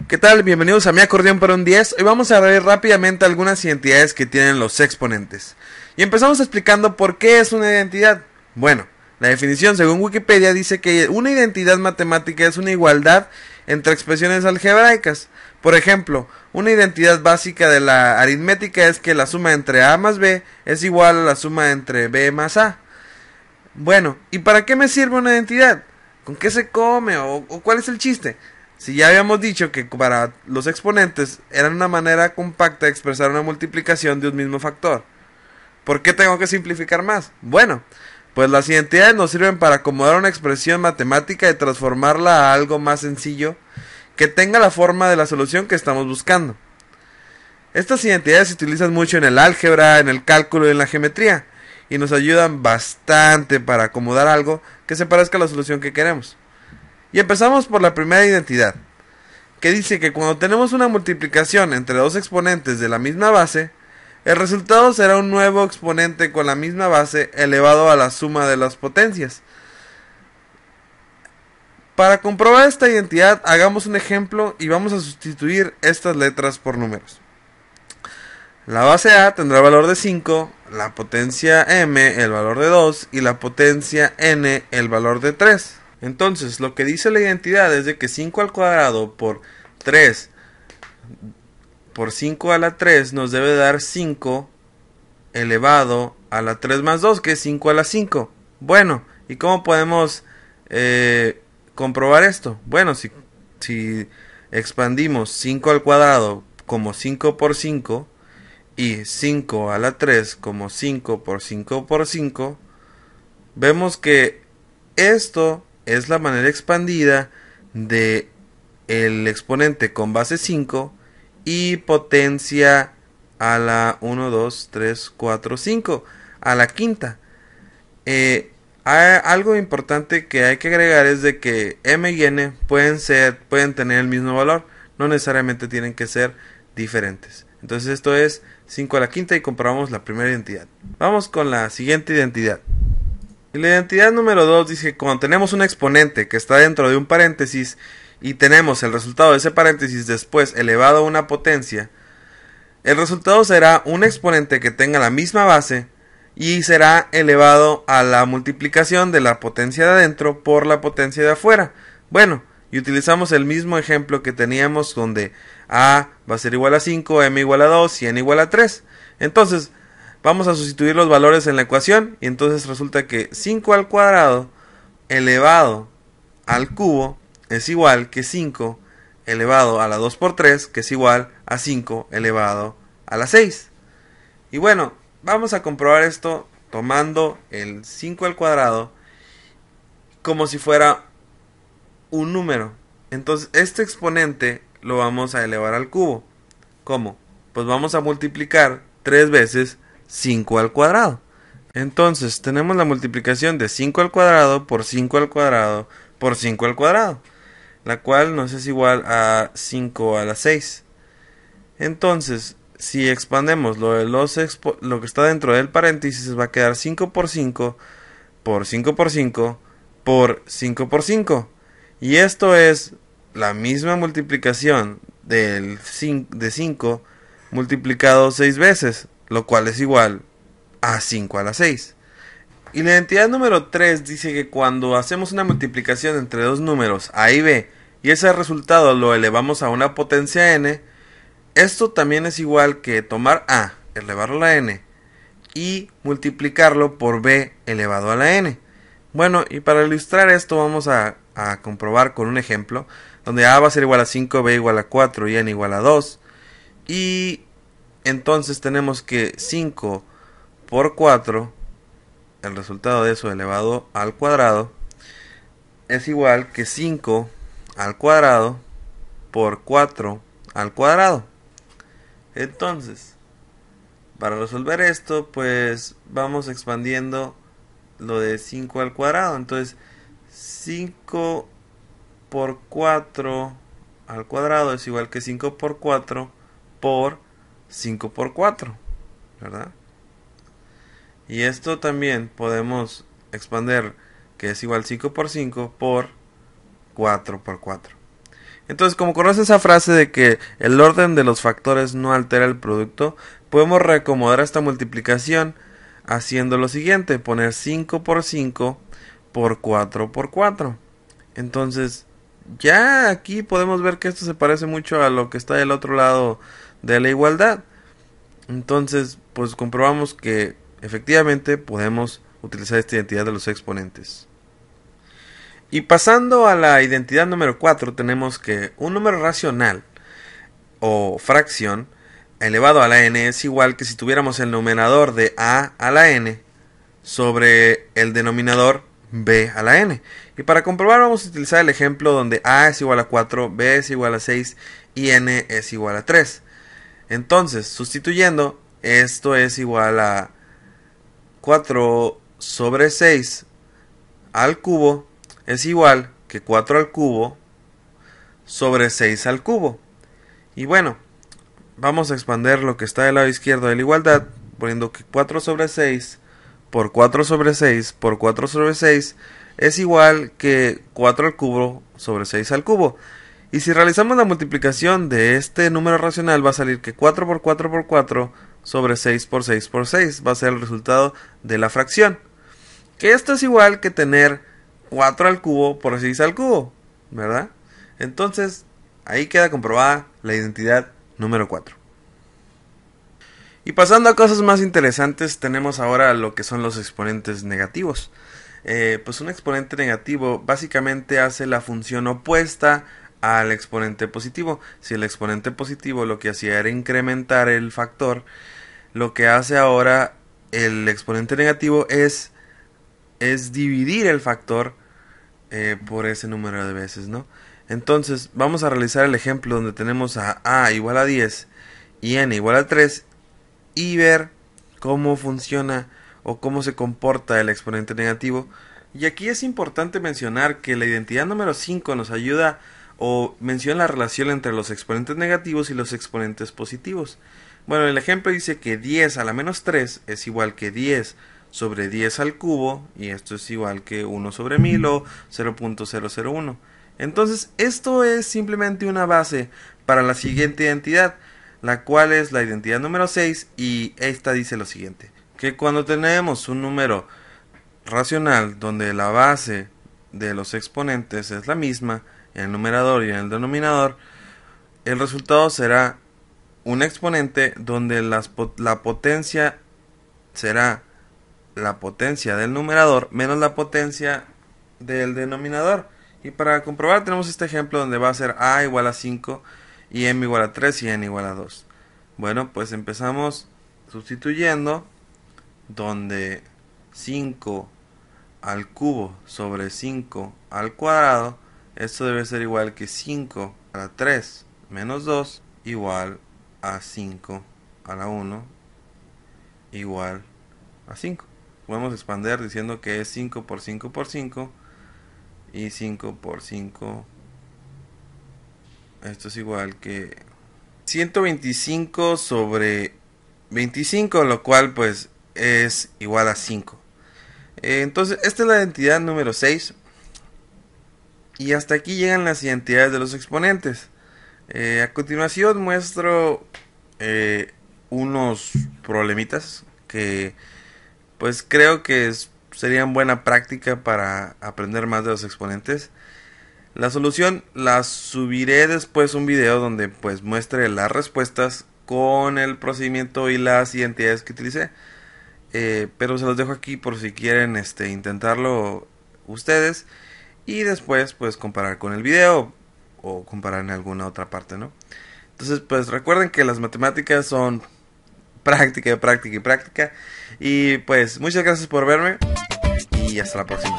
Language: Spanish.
¿Qué tal? Bienvenidos a Mi Acordeón para un 10. Hoy vamos a ver rápidamente algunas identidades que tienen los exponentes. Y empezamos explicando por qué es una identidad. Bueno, la definición según Wikipedia dice que una identidad matemática es una igualdad entre expresiones algebraicas. Por ejemplo, una identidad básica de la aritmética es que la suma entre a más b es igual a la suma entre b más a. Bueno, ¿y para qué me sirve una identidad? ¿Con qué se come o cuál es el chiste? Si ya habíamos dicho que para los exponentes eran una manera compacta de expresar una multiplicación de un mismo factor. ¿Por qué tengo que simplificar más? Bueno, pues las identidades nos sirven para acomodar una expresión matemática y transformarla a algo más sencillo que tenga la forma de la solución que estamos buscando. Estas identidades se utilizan mucho en el álgebra, en el cálculo y en la geometría y nos ayudan bastante para acomodar algo que se parezca a la solución que queremos. Y empezamos por la primera identidad, que dice que cuando tenemos una multiplicación entre dos exponentes de la misma base, el resultado será un nuevo exponente con la misma base elevado a la suma de las potencias. Para comprobar esta identidad, hagamos un ejemplo y vamos a sustituir estas letras por números. La base A tendrá el valor de 5, la potencia m el valor de 2 y la potencia n el valor de 3. Entonces, lo que dice la identidad es de que 5 al cuadrado por 3 por 5 a la 3 nos debe dar 5 elevado a la 3 más 2, que es 5 a la 5. Bueno, ¿y cómo podemos comprobar esto? Bueno, si expandimos 5 al cuadrado como 5 por 5 y 5 a la 3 como 5 por 5 por 5, vemos que esto es la manera expandida de el exponente con base 5 y potencia a la 1, 2, 3, 4, 5, a la quinta. Algo importante que hay que agregar es de que m y n pueden tener el mismo valor, no necesariamente tienen que ser diferentes. Entonces esto es 5 a la quinta y comprobamos la primera identidad. Vamos con la siguiente identidad. Y la identidad número 2 dice que cuando tenemos un exponente que está dentro de un paréntesis y tenemos el resultado de ese paréntesis después elevado a una potencia, el resultado será un exponente que tenga la misma base y será elevado a la multiplicación de la potencia de adentro por la potencia de afuera. Bueno, y utilizamos el mismo ejemplo que teníamos donde a va a ser igual a 5, m igual a 2 y n igual a 3. Entonces, vamos a sustituir los valores en la ecuación y entonces resulta que 5 al cuadrado elevado al cubo es igual que 5 elevado a la 2 por 3, que es igual a 5 elevado a la 6. Y bueno, vamos a comprobar esto tomando el 5 al cuadrado como si fuera un número. Entonces este exponente lo vamos a elevar al cubo. ¿Cómo? Pues vamos a multiplicar 3 veces 5 al cuadrado. Entonces tenemos la multiplicación de 5 al cuadrado por 5 al cuadrado por 5 al cuadrado, la cual nos es igual a 5 a la 6. Entonces, si expandemos lo que está dentro del paréntesis, va a quedar 5 por 5 por 5 por 5 por 5 por 5. Y esto es la misma multiplicación de 5 multiplicado 6 veces, lo cual es igual a 5 a la 6. Y la identidad número 3 dice que cuando hacemos una multiplicación entre dos números a y b y ese resultado lo elevamos a una potencia n, esto también es igual que tomar a elevarlo a la n y multiplicarlo por b elevado a la n. Bueno, y para ilustrar esto vamos a comprobar con un ejemplo donde a va a ser igual a 5, b igual a 4 y n igual a 2. Y entonces tenemos que 5 por 4, el resultado de eso elevado al cuadrado, es igual que 5 al cuadrado por 4 al cuadrado. Entonces, para resolver esto, pues vamos expandiendo lo de 5 al cuadrado. Entonces, 5 por 4 al cuadrado es igual que 5 por 4 por 5 por 4, ¿verdad? Y esto también podemos expander, que es igual 5 por 5 por 4 por 4. Entonces, como conoce esa frase de que el orden de los factores no altera el producto, podemos reacomodar esta multiplicación haciendo lo siguiente, poner 5 por 5 por 4 por 4. Entonces, ya aquí podemos ver que esto se parece mucho a lo que está del otro lado de la igualdad. Entonces, pues comprobamos que efectivamente podemos utilizar esta identidad de los exponentes. Y pasando a la identidad número 4, tenemos que un número racional o fracción elevado a la n es igual que si tuviéramos el numerador de a la n sobre el denominador b a la n. Y para comprobar vamos a utilizar el ejemplo donde a es igual a 4, b es igual a 6 y n es igual a 3. Entonces, sustituyendo, esto es igual a 4 sobre 6 al cubo es igual que 4 al cubo sobre 6 al cubo. Y bueno, vamos a expandir lo que está del lado izquierdo de la igualdad, poniendo que 4 sobre 6 por 4 sobre 6 por 4 sobre 6 es igual que 4 al cubo sobre 6 al cubo. Y si realizamos la multiplicación de este número racional va a salir que 4 por 4 por 4 sobre 6 por 6 por 6 va a ser el resultado de la fracción. Que esto es igual que tener 4 al cubo por 6 al cubo, ¿verdad? Entonces, ahí queda comprobada la identidad número 4. Y pasando a cosas más interesantes, tenemos ahora lo que son los exponentes negativos. Pues un exponente negativo básicamente hace la función opuesta al exponente positivo. Si el exponente positivo lo que hacía era incrementar el factor, lo que hace ahora el exponente negativo es dividir el factor por ese número de veces, ¿no? Entonces vamos a realizar el ejemplo donde tenemos a igual a 10 y n igual a 3 y ver cómo funciona o cómo se comporta el exponente negativo. Y aquí es importante mencionar que la identidad número 5 nos ayuda o menciona la relación entre los exponentes negativos y los exponentes positivos. Bueno, el ejemplo dice que 10 a la menos 3 es igual que 10 sobre 10 al cubo, y esto es igual que 1 sobre 1000 o 0.001. Entonces, esto es simplemente una base para la siguiente identidad, la cual es la identidad número 6, y esta dice lo siguiente, que cuando tenemos un número racional donde la base de los exponentes es la misma, en el numerador y en el denominador, el resultado será un exponente donde la potencia será la potencia del numerador menos la potencia del denominador. Y para comprobar tenemos este ejemplo donde va a ser a igual a 5 y m igual a 3 y n igual a 2. Bueno, pues empezamos sustituyendo, donde 5 al cubo sobre 5 al cuadrado, esto debe ser igual que 5 a la 3 menos 2 igual a 5 a la 1 igual a 5. Podemos expandir diciendo que es 5 por 5 por 5 y 5 por 5. Esto es igual que 125 sobre 25, lo cual pues es igual a 5. Entonces esta es la identidad número 6. Y hasta aquí llegan las identidades de los exponentes. A continuación muestro unos problemitas que pues creo que serían buena práctica para aprender más de los exponentes. La solución la subiré después un video donde pues muestre las respuestas con el procedimiento y las identidades que utilicé. Pero se los dejo aquí por si quieren intentarlo ustedes y después pues comparar con el video o comparar en alguna otra parte, ¿no? Entonces pues recuerden que las matemáticas son práctica, práctica y práctica. Y pues muchas gracias por verme y hasta la próxima.